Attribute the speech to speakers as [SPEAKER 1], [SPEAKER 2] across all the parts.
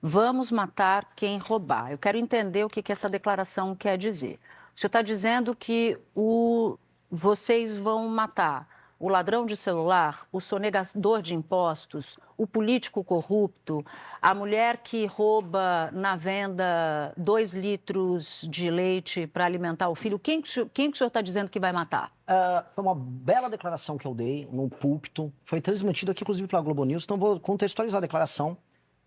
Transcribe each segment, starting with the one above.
[SPEAKER 1] vamos matar quem roubar. Eu quero entender o que essa declaração quer dizer. O senhor está dizendo que vocês vão matar o ladrão de celular, o sonegador de impostos, o político corrupto, a mulher que rouba na venda 2 litros de leite para alimentar o filho. Quem que o senhor está dizendo que vai matar?
[SPEAKER 2] Foi uma bela declaração que eu dei no púlpito. Foi transmitido aqui, inclusive, pela Globo News. Então, vou contextualizar a declaração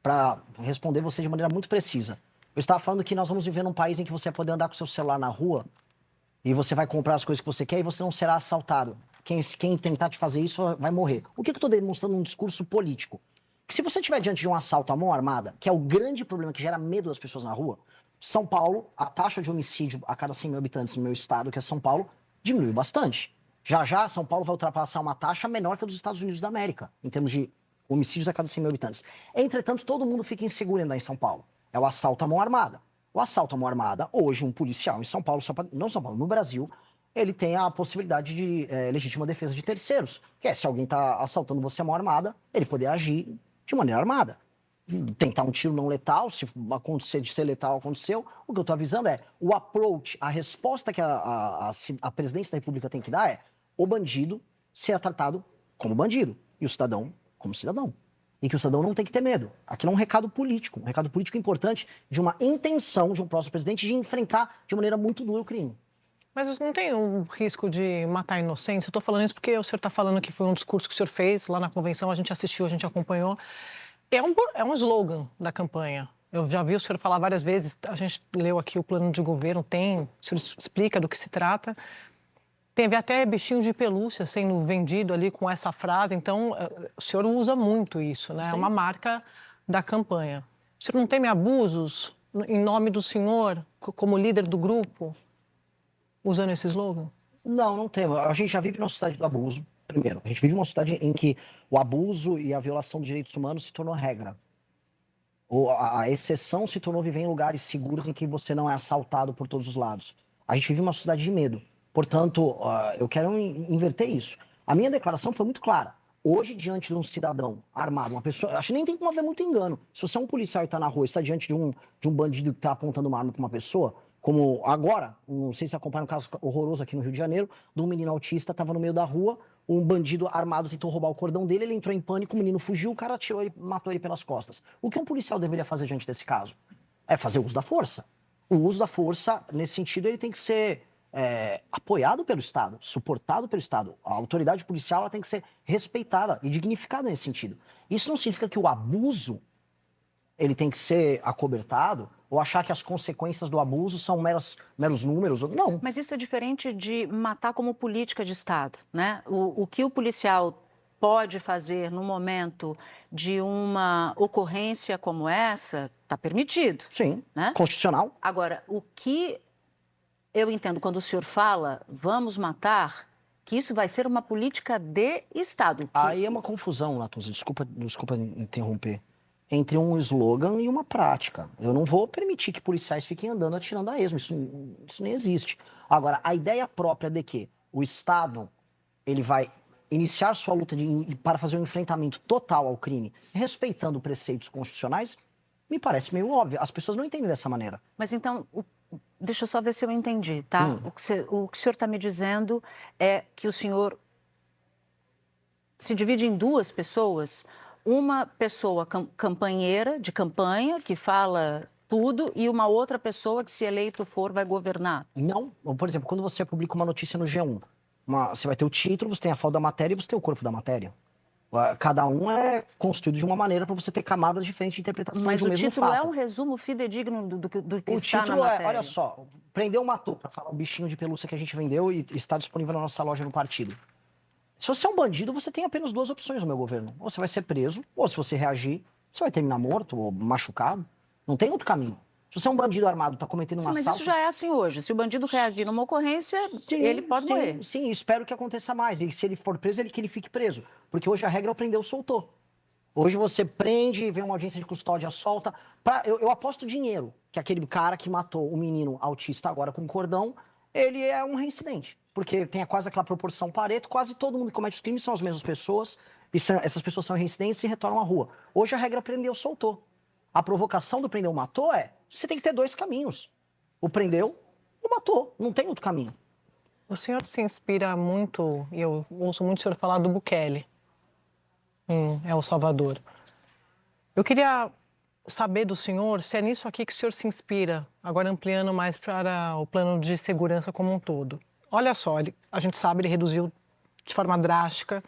[SPEAKER 2] para responder você de maneira muito precisa. Eu estava falando que nós vamos viver num país em que você vai poder andar com seu celular na rua e você vai comprar as coisas que você quer e você não será assaltado. Quem tentar te fazer isso vai morrer. O que eu estou demonstrando num discurso político? Que se você estiver diante de um assalto à mão armada, que é o grande problema que gera medo das pessoas na rua, São Paulo, a taxa de homicídio a cada 100 mil habitantes no meu estado, que é São Paulo, diminuiu bastante. Já já, São Paulo vai ultrapassar uma taxa menor que a dos Estados Unidos da América, em termos de homicídios a cada 100 mil habitantes. Entretanto, todo mundo fica inseguro andar em São Paulo. É o assalto à mão armada. O assalto à mão armada, hoje, um policial em São Paulo, não São Paulo, no Brasil, ele tem a possibilidade de legítima defesa de terceiros, que é se alguém está assaltando você à mão armada, ele poder agir de maneira armada. Tentar um tiro não letal, se acontecer de ser letal, aconteceu. O que eu estou avisando é, o approach, a resposta que a presidência da República tem que dar é o bandido ser tratado como bandido e o cidadão como cidadão. E que o cidadão não tem que ter medo. Aquilo é um recado político importante de uma intenção de um próximo presidente de enfrentar de maneira muito dura o crime.
[SPEAKER 3] Mas não tem um risco de matar inocentes? Eu estou falando isso porque o senhor está falando que foi um discurso que o senhor fez lá na convenção, a gente assistiu, a gente acompanhou. É um slogan da campanha. Eu já vi o senhor falar várias vezes, a gente leu aqui o plano de governo, o senhor explica do que se trata. Teve até bichinho de pelúcia sendo vendido ali com essa frase, então o senhor usa muito isso, né? Sim. É uma marca da campanha. O senhor não teme abusos em nome do senhor, como líder do grupo, usando esse slogan?
[SPEAKER 2] Não, não temo. A gente já vive numa sociedade do abuso. Primeiro, a gente vive numa sociedade em que o abuso e a violação de direitos humanos se tornou regra. A exceção se tornou viver em lugares seguros em que você não é assaltado por todos os lados. A gente vive uma sociedade de medo. Portanto, eu quero inverter isso. A minha declaração foi muito clara. Hoje, diante de um cidadão armado, uma pessoa... Acho que nem tem como haver muito engano. Se você é um policial e está na rua e está diante de um bandido que está apontando uma arma para uma pessoa, como agora, não sei se acompanha um caso horroroso aqui no Rio de Janeiro, de um menino autista, estava no meio da rua, um bandido armado tentou roubar o cordão dele, ele entrou em pânico, o menino fugiu, o cara atirou e matou ele pelas costas. O que um policial deveria fazer diante desse caso? É fazer uso da força. O uso da força, nesse sentido, ele tem que ser apoiado pelo Estado, suportado pelo Estado. A autoridade policial ela tem que ser respeitada e dignificada nesse sentido. Isso não significa que o abuso ele tem que ser acobertado ou achar que as consequências do abuso são meros números. Não.
[SPEAKER 1] Mas isso é diferente de matar como política de Estado, né? O que o policial pode fazer no momento de uma ocorrência como essa está permitido.
[SPEAKER 2] Sim,
[SPEAKER 1] né?
[SPEAKER 2] Constitucional.
[SPEAKER 1] Agora, o que eu entendo quando o senhor fala, vamos matar, que isso vai ser uma política de Estado.
[SPEAKER 2] Aí é uma confusão, Natuza, desculpa interromper, entre um slogan e uma prática. Eu não vou permitir que policiais fiquem andando atirando a esmo, isso nem existe. Agora, a ideia própria de que o Estado ele vai iniciar sua luta para fazer um enfrentamento total ao crime, respeitando preceitos constitucionais, me parece meio óbvio. As pessoas não entendem dessa maneira.
[SPEAKER 1] Mas então, deixa eu só ver se eu entendi, tá? O que o senhor está me dizendo é que o senhor se divide em duas pessoas, uma pessoa campanheira, de campanha, que fala tudo, e uma outra pessoa que, se eleito for, vai governar.
[SPEAKER 2] Não. Por exemplo, quando você publica uma notícia no G1, você vai ter o título, você tem a foto da matéria e você tem o corpo da matéria. Cada um é construído de uma maneira para você ter camadas diferentes de interpretação do mesmo fato.
[SPEAKER 1] Mas o título é um resumo fidedigno do que está na matéria. O título
[SPEAKER 2] olha só, prendeu, matou, para falar o bichinho de pelúcia que a gente vendeu e está disponível na nossa loja no partido. Se você é um bandido, você tem apenas duas opções no meu governo. Ou você vai ser preso, ou se você reagir, você vai terminar morto ou machucado. Não tem outro caminho. Se você é um bandido armado, está cometendo um assalto...
[SPEAKER 1] Mas isso já é assim hoje. Se o bandido reagir numa ocorrência, ele pode morrer.
[SPEAKER 2] Sim, espero que aconteça mais. E se ele for preso, que ele fique preso. Porque hoje a regra é o prendeu, soltou. Hoje você prende, vem uma audiência de custódia, solta. Eu aposto dinheiro que aquele cara que matou o menino autista agora com cordão, ele é um reincidente. Porque tem quase aquela proporção Pareto, quase todo mundo que comete os crimes são as mesmas pessoas, e essas pessoas são reincidentes e retornam à rua. Hoje a regra prendeu, soltou. A provocação do prendeu ou matou você tem que ter dois caminhos. O prendeu ou matou, não tem outro caminho.
[SPEAKER 3] O senhor se inspira muito, e eu ouço muito o senhor falar do Bukele em El Salvador. Eu queria saber do senhor se é nisso aqui que o senhor se inspira, agora ampliando mais para o plano de segurança como um todo. Olha só, a gente sabe, ele reduziu de forma drástica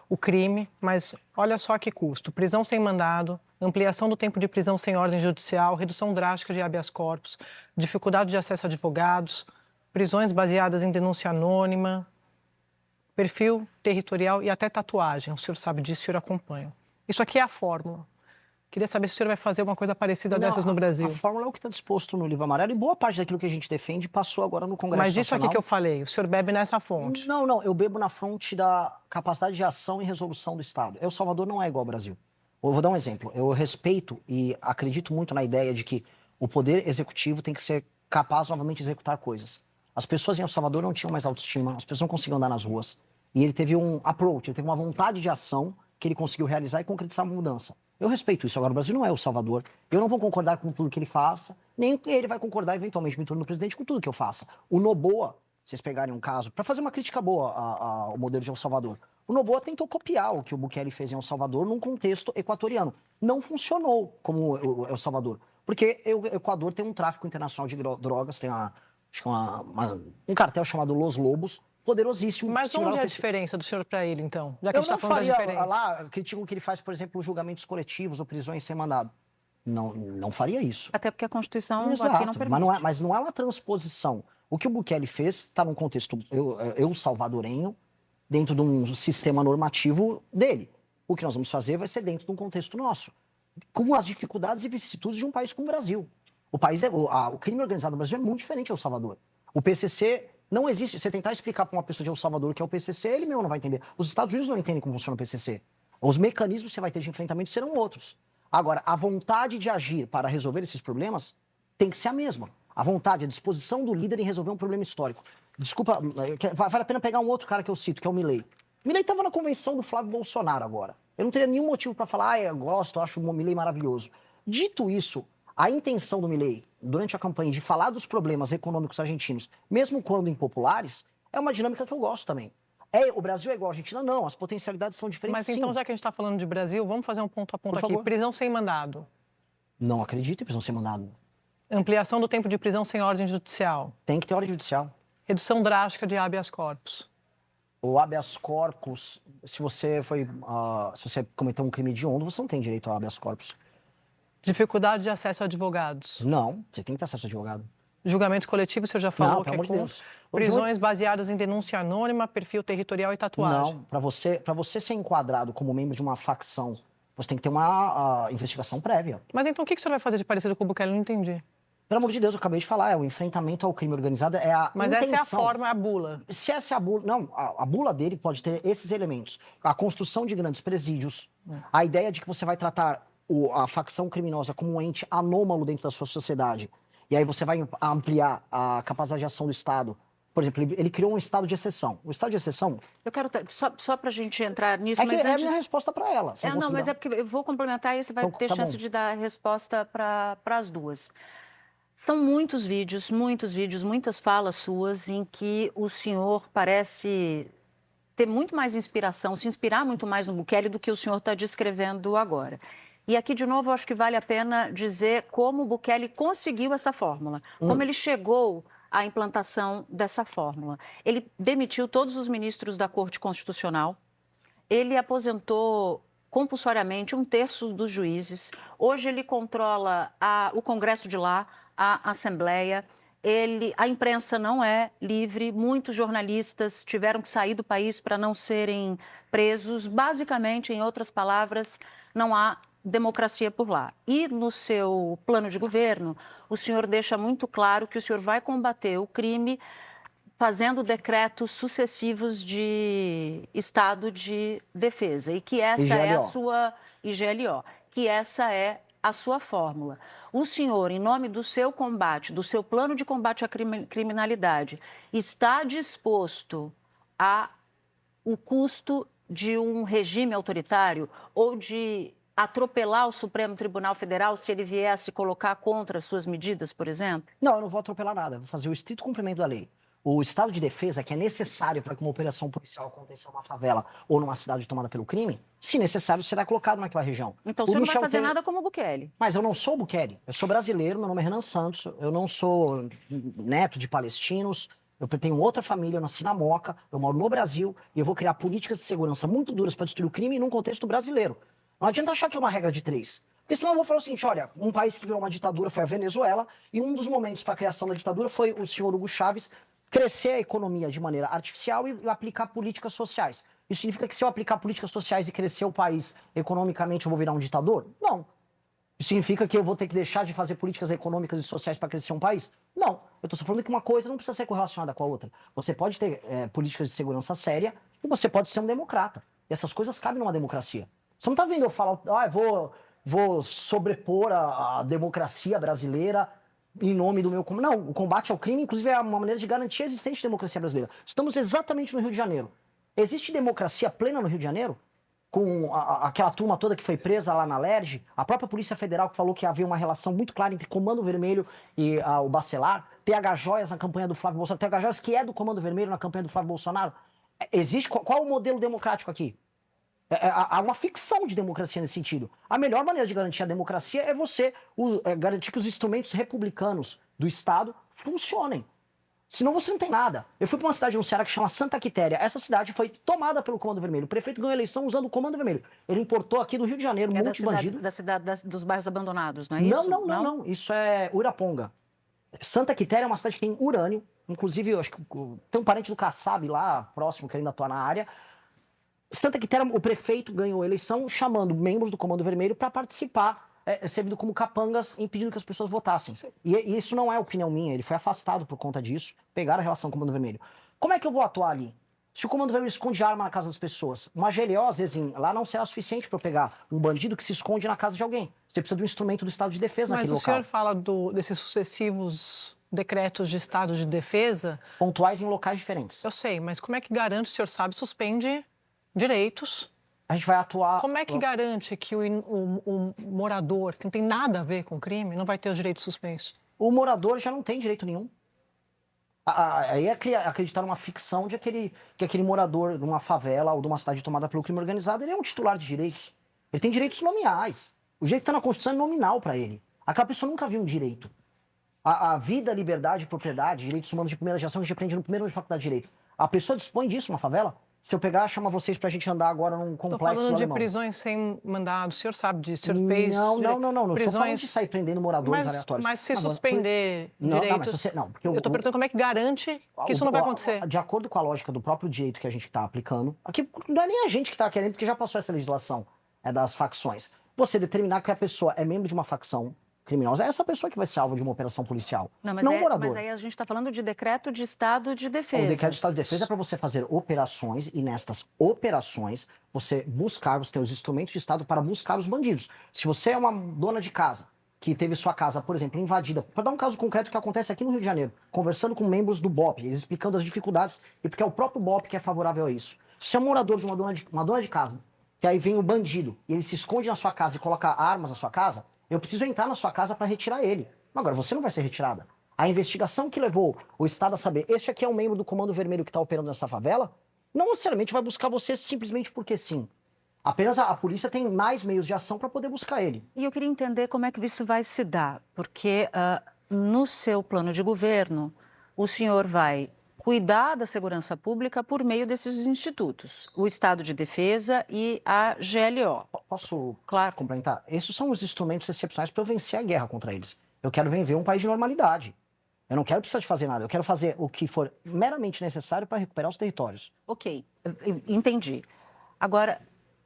[SPEAKER 3] o crime, mas olha só a que custo. Prisão sem mandado, ampliação do tempo de prisão sem ordem judicial, redução drástica de habeas corpus, dificuldade de acesso a advogados, prisões baseadas em denúncia anônima, perfil territorial e até tatuagem. O senhor sabe disso, o senhor acompanha. Isso aqui é a fórmula. Queria saber se o senhor vai fazer uma coisa parecida dessas no Brasil.
[SPEAKER 2] A fórmula é o que está disposto no livro amarelo e boa parte daquilo que a gente defende passou agora no Congresso
[SPEAKER 3] Mas disso
[SPEAKER 2] Nacional.
[SPEAKER 3] aqui que eu falei, o senhor bebe nessa fonte.
[SPEAKER 2] Não, eu bebo na fonte da capacidade de ação e resolução do Estado. El Salvador não é igual ao Brasil. Eu vou dar um exemplo. Eu respeito e acredito muito na ideia de que o poder executivo tem que ser capaz novamente de executar coisas. As pessoas em El Salvador não tinham mais autoestima, as pessoas não conseguiam andar nas ruas. E ele teve um approach, ele teve uma vontade de ação que ele conseguiu realizar e concretizar uma mudança. Eu respeito isso. Agora, o Brasil não é El Salvador. Eu não vou concordar com tudo que ele faça, nem ele vai concordar, eventualmente, me tornando presidente, com tudo que eu faça. O Noboa, se vocês pegarem um caso, para fazer uma crítica boa ao modelo de El Salvador, o Noboa tentou copiar o que o Bukele fez em El Salvador num contexto equatoriano. Não funcionou como o El Salvador, porque o Equador tem um tráfico internacional de drogas, tem acho que um cartel chamado Los Lobos, poderosíssimo.
[SPEAKER 3] Mas onde é a diferença do senhor para ele, então? Já que
[SPEAKER 2] Eu
[SPEAKER 3] a gente
[SPEAKER 2] não
[SPEAKER 3] está falando da
[SPEAKER 2] faria,
[SPEAKER 3] diferença.
[SPEAKER 2] lá, criticam que ele faz, por exemplo, julgamentos coletivos ou prisões sem mandado. Não faria isso.
[SPEAKER 1] Até porque a Constituição
[SPEAKER 2] Exato,
[SPEAKER 1] aqui não permite.
[SPEAKER 2] mas não é uma transposição. O que o Bukele fez está num contexto eu salvadorenho, dentro de um sistema normativo dele. O que nós vamos fazer vai ser dentro de um contexto nosso, com as dificuldades e vicissitudes de um país como o Brasil. O crime organizado no Brasil é muito diferente de El Salvador. O PCC não existe. Você tentar explicar para uma pessoa de El Salvador o que é o PCC, ele mesmo não vai entender. Os Estados Unidos não entendem como funciona o PCC. Os mecanismos que você vai ter de enfrentamento serão outros. Agora, a vontade de agir para resolver esses problemas tem que ser a mesma. A vontade, a disposição do líder em resolver um problema histórico. Desculpa, vale a pena pegar um outro cara que eu cito, que é o Milei. Milei estava na convenção do Flávio Bolsonaro agora. Eu não teria nenhum motivo para falar, eu gosto, eu acho o Milei maravilhoso. Dito isso, a intenção do Milei, durante a campanha, de falar dos problemas econômicos argentinos, mesmo quando impopulares, é uma dinâmica que eu gosto também. O Brasil é igual à Argentina? Não, as potencialidades são diferentes.
[SPEAKER 3] Mas então,
[SPEAKER 2] sim.
[SPEAKER 3] já que a gente está falando de Brasil, vamos fazer um ponto a ponto
[SPEAKER 2] Por
[SPEAKER 3] aqui.
[SPEAKER 2] favor.
[SPEAKER 3] Prisão sem mandado.
[SPEAKER 2] Não acredito em prisão sem mandado.
[SPEAKER 3] Ampliação do tempo de prisão sem ordem judicial.
[SPEAKER 2] Tem que ter ordem judicial.
[SPEAKER 3] Redução drástica de habeas corpus.
[SPEAKER 2] O habeas corpus, se você cometeu um crime hediondo, você não tem direito ao habeas corpus.
[SPEAKER 3] Dificuldade de acesso a advogados.
[SPEAKER 2] Não, você tem que ter acesso a advogado.
[SPEAKER 3] Julgamentos coletivos, o senhor já falou
[SPEAKER 2] Não,
[SPEAKER 3] que
[SPEAKER 2] pelo
[SPEAKER 3] é
[SPEAKER 2] amor de
[SPEAKER 3] com
[SPEAKER 2] Deus.
[SPEAKER 3] prisões baseadas em denúncia anônima, perfil territorial e tatuagem.
[SPEAKER 2] Não, para você ser enquadrado como membro de uma facção, você tem que ter uma investigação prévia.
[SPEAKER 3] Mas então o que o senhor vai fazer de parecido com o Bukele? Eu não entendi.
[SPEAKER 2] Pelo amor de Deus, eu acabei de falar, o enfrentamento ao crime organizado é a
[SPEAKER 3] Mas
[SPEAKER 2] intenção.
[SPEAKER 3] essa é a forma, é a bula.
[SPEAKER 2] Se essa é a bula... Não, a bula dele pode ter esses elementos. A construção de grandes presídios, a ideia de que você vai tratar a facção criminosa como um ente anômalo dentro da sua sociedade. E aí você vai ampliar a capacidade de ação do Estado. Por exemplo, ele criou um estado de exceção. O estado de exceção...
[SPEAKER 1] Eu quero, só para a gente entrar nisso,
[SPEAKER 2] É,
[SPEAKER 1] mas
[SPEAKER 2] é a
[SPEAKER 1] antes...
[SPEAKER 2] minha resposta para ela.
[SPEAKER 1] Não, mas é porque eu vou complementar e você vai
[SPEAKER 2] Então,
[SPEAKER 1] ter
[SPEAKER 2] tá
[SPEAKER 1] chance
[SPEAKER 2] bom.
[SPEAKER 1] de dar a resposta para as duas. São muitos vídeos, muitas falas suas em que o senhor parece ter muito mais inspiração, se inspirar muito mais no Bukele do que o senhor está descrevendo agora. E aqui, de novo, eu acho que vale a pena dizer como o Bukele conseguiu essa fórmula, como ele chegou à implantação dessa fórmula. Ele demitiu todos os ministros da Corte Constitucional, ele aposentou compulsoriamente 1/3 dos juízes, hoje ele controla o Congresso de lá, a Assembleia, a imprensa não é livre, muitos jornalistas tiveram que sair do país para não serem presos, basicamente, em outras palavras, não há democracia por lá. E no seu plano de governo, o senhor deixa muito claro que o senhor vai combater o crime fazendo decretos sucessivos de estado de defesa e que essa é a sua IGLO, que essa é a sua fórmula. O senhor, em nome do seu combate, do seu plano de combate à criminalidade, está disposto a o custo de um regime autoritário ou de atropelar o Supremo Tribunal Federal se ele viesse colocar contra as suas medidas, por exemplo?
[SPEAKER 2] Não, eu não vou atropelar nada, eu vou fazer o estrito cumprimento da lei. O estado de defesa, que é necessário para que uma operação policial aconteça em uma favela ou numa cidade tomada pelo crime, se necessário, será colocado naquela região.
[SPEAKER 1] Então
[SPEAKER 2] O
[SPEAKER 1] você não vai
[SPEAKER 2] Michel
[SPEAKER 1] fazer
[SPEAKER 2] Temer-
[SPEAKER 1] nada como o Bukele.
[SPEAKER 2] Mas eu não sou o Bukele, eu sou brasileiro, meu nome é Renan Santos, eu não sou neto de palestinos, eu tenho outra família, eu nasci na Moca, eu moro no Brasil e eu vou criar políticas de segurança muito duras para destruir o crime num contexto brasileiro. Não adianta achar que é uma regra de 3. Porque senão eu vou falar o seguinte, olha, um país que virou uma ditadura foi a Venezuela e um dos momentos para a criação da ditadura foi o senhor Hugo Chávez crescer a economia de maneira artificial e aplicar políticas sociais. Isso significa que se eu aplicar políticas sociais e crescer o país economicamente eu vou virar um ditador? Não. Isso significa que eu vou ter que deixar de fazer políticas econômicas e sociais para crescer um país? Não. Eu estou falando que uma coisa não precisa ser correlacionada com a outra. Você pode ter políticas de segurança séria e você pode ser um democrata. E essas coisas cabem numa democracia. Você não está vendo eu falar, vou sobrepor a democracia brasileira em nome do meu... Não, o combate ao crime, inclusive, é uma maneira de garantir a existência da democracia brasileira. Estamos exatamente no Rio de Janeiro. Existe democracia plena no Rio de Janeiro? Com aquela turma toda que foi presa lá na LERJ, a própria Polícia Federal que falou que havia uma relação muito clara entre Comando Vermelho e o Bacelar, TH Joias na campanha do Flávio Bolsonaro, TH Joias que é do Comando Vermelho na campanha do Flávio Bolsonaro. Existe, qual o modelo democrático aqui? Há uma ficção de democracia nesse sentido. A melhor maneira de garantir a democracia é você garantir que os instrumentos republicanos do Estado funcionem. Senão você não tem nada. Eu fui para uma cidade no Ceará que chama Santa Quitéria. Essa cidade foi tomada pelo Comando Vermelho. O prefeito ganhou a eleição usando o Comando Vermelho. Ele importou aqui do Rio de Janeiro um monte de bandido.
[SPEAKER 1] Da cidade dos bairros abandonados, não é isso?
[SPEAKER 2] Não. Isso é Uraponga. Santa Quitéria é uma cidade que tem urânio. Inclusive, eu acho que tem um parente do Kassab lá, próximo, que ainda atua na área. Santa Quitéria, o prefeito ganhou a eleição chamando membros do Comando Vermelho para participar, servindo como capangas, impedindo que as pessoas votassem. E isso não é opinião minha, ele foi afastado por conta disso, pegaram a relação com o Comando Vermelho. Como é que eu vou atuar ali? Se o Comando Vermelho esconde arma na casa das pessoas, uma GLO, às vezes, lá não será suficiente para eu pegar um bandido que se esconde na casa de alguém. Você precisa de um instrumento do Estado de Defesa naquele local.
[SPEAKER 3] Mas o senhor fala desses sucessivos decretos de Estado de Defesa...
[SPEAKER 2] Pontuais em locais diferentes.
[SPEAKER 3] Eu sei, mas como é que garante, o senhor sabe, suspende direitos?
[SPEAKER 2] A gente vai atuar...
[SPEAKER 3] Como é que garante que o morador, que não tem nada a ver com o crime, não vai ter os direitos suspensos?
[SPEAKER 2] O morador já não tem direito nenhum. Aí é acreditar numa ficção de que aquele morador de uma favela ou de uma cidade tomada pelo crime organizado, ele é um titular de direitos. Ele tem direitos nominais. O direito que está na Constituição é nominal para ele. Aquela pessoa nunca viu um direito. A vida, a liberdade, a propriedade, direitos humanos de primeira geração, a gente aprende no primeiro ano de faculdade de Direito. A pessoa dispõe disso na favela? Se eu pegar, chama vocês pra gente andar agora num complexo
[SPEAKER 3] alemão. Estou falando de
[SPEAKER 2] alemão.
[SPEAKER 3] Prisões sem mandado, o senhor sabe disso, o senhor fez...
[SPEAKER 2] Não
[SPEAKER 3] prisões...
[SPEAKER 2] estou falando de sair prendendo moradores aleatórios.
[SPEAKER 3] Mas se suspender direitos...
[SPEAKER 2] Porque
[SPEAKER 3] eu estou perguntando como é que garante que isso não vai acontecer.
[SPEAKER 2] De acordo com a lógica do próprio direito que a gente está aplicando, aqui não é nem a gente que está querendo, porque já passou essa legislação das facções. Você determinar que a pessoa é membro de uma facção criminosa, é essa pessoa que vai ser alvo de uma operação policial, não o morador.
[SPEAKER 1] Mas aí a gente está falando de decreto de Estado de Defesa.
[SPEAKER 2] O decreto de Estado de Defesa é para você fazer operações e nestas operações você ter os instrumentos de Estado para buscar os bandidos. Se você é uma dona de casa que teve sua casa, por exemplo, invadida, para dar um caso concreto que acontece aqui no Rio de Janeiro, conversando com membros do BOP, eles explicando as dificuldades e porque é o próprio BOP que é favorável a isso. Se você é um morador de uma dona de casa, que aí vem o bandido e ele se esconde na sua casa e coloca armas na sua casa, eu preciso entrar na sua casa para retirar ele. Agora, você não vai ser retirada. A investigação que levou o Estado a saber, este aqui é um membro do Comando Vermelho que está operando nessa favela, não necessariamente vai buscar você simplesmente porque sim. Apenas a polícia tem mais meios de ação para poder buscar ele.
[SPEAKER 1] E eu queria entender como é que isso vai se dar, porque no seu plano de governo, o senhor vai cuidar da segurança pública por meio desses institutos, o Estado de Defesa e a GLO.
[SPEAKER 2] Posso,
[SPEAKER 1] claro,
[SPEAKER 2] complementar? Esses são os instrumentos excepcionais para eu vencer a guerra contra eles. Eu quero ver um país de normalidade. Eu não quero precisar de fazer nada. Eu quero fazer o que for meramente necessário para recuperar os territórios.
[SPEAKER 1] Ok, entendi. Agora,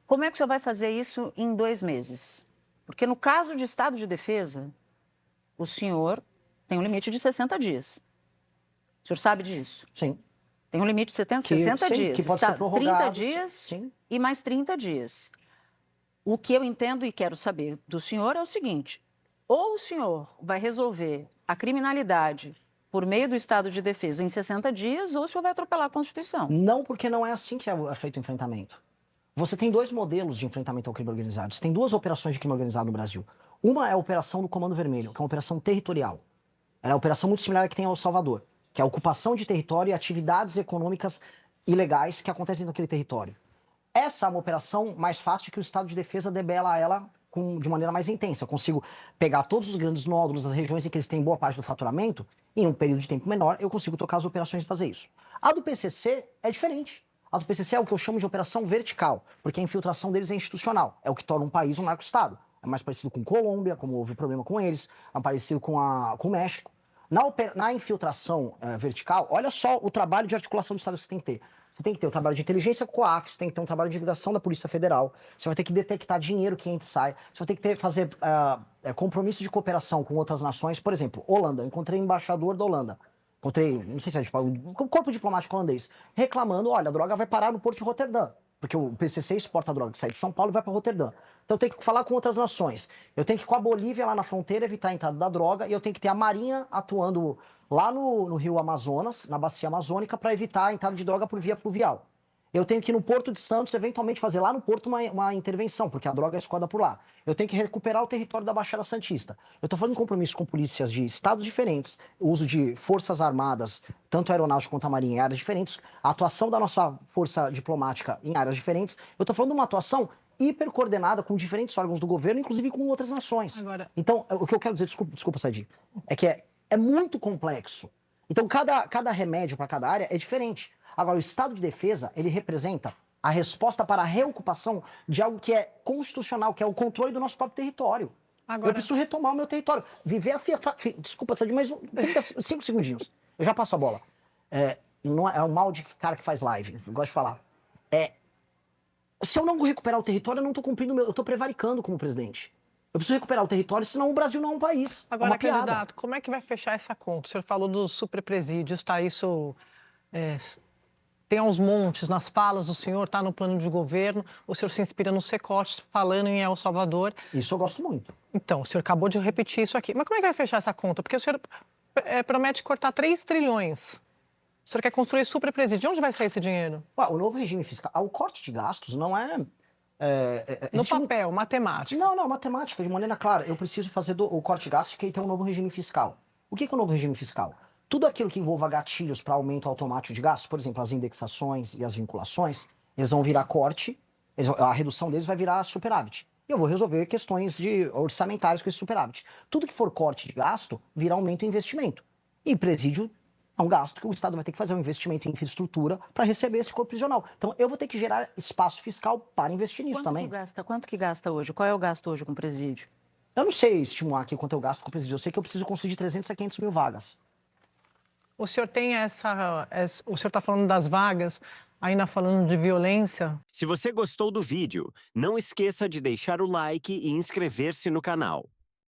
[SPEAKER 1] como é que o senhor vai fazer isso em 2 meses? Porque no caso de Estado de Defesa, o senhor tem um limite de 60 dias. O senhor sabe disso?
[SPEAKER 2] Sim.
[SPEAKER 1] Tem um limite de 60 dias.
[SPEAKER 2] Que pode ser prorrogado.
[SPEAKER 1] 30 dias
[SPEAKER 2] sim.
[SPEAKER 1] E mais 30 dias. O que eu entendo e quero saber do senhor é o seguinte: ou o senhor vai resolver a criminalidade por meio do Estado de Defesa em 60 dias, ou o senhor vai atropelar a Constituição.
[SPEAKER 2] Não, porque não é assim que é feito o enfrentamento. Você tem dois modelos de enfrentamento ao crime organizado. Você tem duas operações de crime organizado no Brasil. Uma é a operação do Comando Vermelho, que é uma operação territorial. Ela é uma operação muito similar à que tem em El Salvador, que é a ocupação de território e atividades econômicas ilegais que acontecem naquele território. Essa é uma operação mais fácil que o Estado de Defesa debela ela de maneira mais intensa. Eu consigo pegar todos os grandes nódulos, as regiões em que eles têm boa parte do faturamento, em um período de tempo menor, eu consigo tocar as operações e fazer isso. A do PCC é diferente. A do PCC é o que eu chamo de operação vertical, porque a infiltração deles é institucional. É o que torna um país um narco-estado. É mais parecido com Colômbia, como houve problema com eles, é parecido com o México. Na infiltração vertical, olha só o trabalho de articulação do Estado que você tem que ter. Você tem que ter o trabalho de inteligência com a COAF, você tem que ter um trabalho de divulgação da Polícia Federal, você vai ter que detectar dinheiro que entra e sai, você vai ter que fazer compromisso de cooperação com outras nações. Por exemplo, Holanda, eu encontrei o embaixador da Holanda, encontrei, não sei se é tipo, um corpo diplomático holandês, reclamando, olha, a droga vai parar no porto de Roterdã, porque o PCC exporta a droga que sai de São Paulo e vai para Roterdã. Então eu tenho que falar com outras nações. Eu tenho que ir com a Bolívia lá na fronteira, evitar a entrada da droga, e eu tenho que ter a Marinha atuando lá no rio Amazonas, na bacia amazônica, para evitar a entrada de droga por via fluvial. Eu tenho que ir no Porto de Santos, eventualmente fazer lá no Porto uma intervenção, porque a droga é escoada por lá. Eu tenho que recuperar o território da Baixada Santista. Eu estou fazendo compromisso com polícias de estados diferentes, o uso de forças armadas, tanto a aeronáutica quanto a marinha, em áreas diferentes, a atuação da nossa força diplomática em áreas diferentes. Eu estou falando de uma atuação hipercoordenada com diferentes órgãos do governo, inclusive com outras nações. Agora... Então, o que eu quero dizer, desculpa Sadi, é que é muito complexo. Então, cada remédio para cada área é diferente. Agora, o Estado de Defesa, ele representa a resposta para a reocupação de algo que é constitucional, que é o controle do nosso próprio território. Agora... Eu preciso retomar o meu território. Viver Desculpa, Sadi, mas 5 segundinhos. Eu já passo a bola. Não é um mal de cara que faz live, eu gosto de falar. Se eu não recuperar o território, eu não estou cumprindo eu estou prevaricando como presidente. Eu preciso recuperar o território, senão o Brasil não é um país.
[SPEAKER 3] Agora, candidato, como é que vai fechar essa conta? O senhor falou dos superpresídios, tá? Isso tem aos montes, nas falas do senhor, tá no plano de governo. O senhor se inspira no Secote, falando em El Salvador.
[SPEAKER 2] Isso eu gosto muito.
[SPEAKER 3] Então, o senhor acabou de repetir isso aqui. Mas como é que vai fechar essa conta? Porque o senhor promete cortar 3 trilhões. O senhor quer construir superpresídio. De onde vai sair esse dinheiro?
[SPEAKER 2] O novo regime fiscal, o corte de gastos não é...
[SPEAKER 3] no papel, matemática.
[SPEAKER 2] Não, matemática, de maneira clara. Eu preciso fazer o corte de gastos que tem um novo regime fiscal. O que é o novo regime fiscal? Tudo aquilo que envolva gatilhos para aumento automático de gastos, por exemplo, as indexações e as vinculações, eles vão virar corte, a redução deles vai virar superávit. E eu vou resolver questões orçamentárias com esse superávit. Tudo que for corte de gasto, vira aumento em investimento. E presídio é um gasto que o Estado vai ter que fazer um investimento em infraestrutura para receber esse corpo prisional. Então, eu vou ter que gerar espaço fiscal para investir nisso também.
[SPEAKER 1] Quanto que gasta hoje? Qual é o gasto hoje com presídio?
[SPEAKER 2] Eu não sei estimular aqui quanto eu gasto com presídio. Eu sei que eu preciso construir de 300 a 500 mil vagas.
[SPEAKER 3] O senhor tem o senhor está falando das vagas, ainda falando de violência.
[SPEAKER 4] Se você gostou do vídeo, não esqueça de deixar o like e inscrever-se no canal.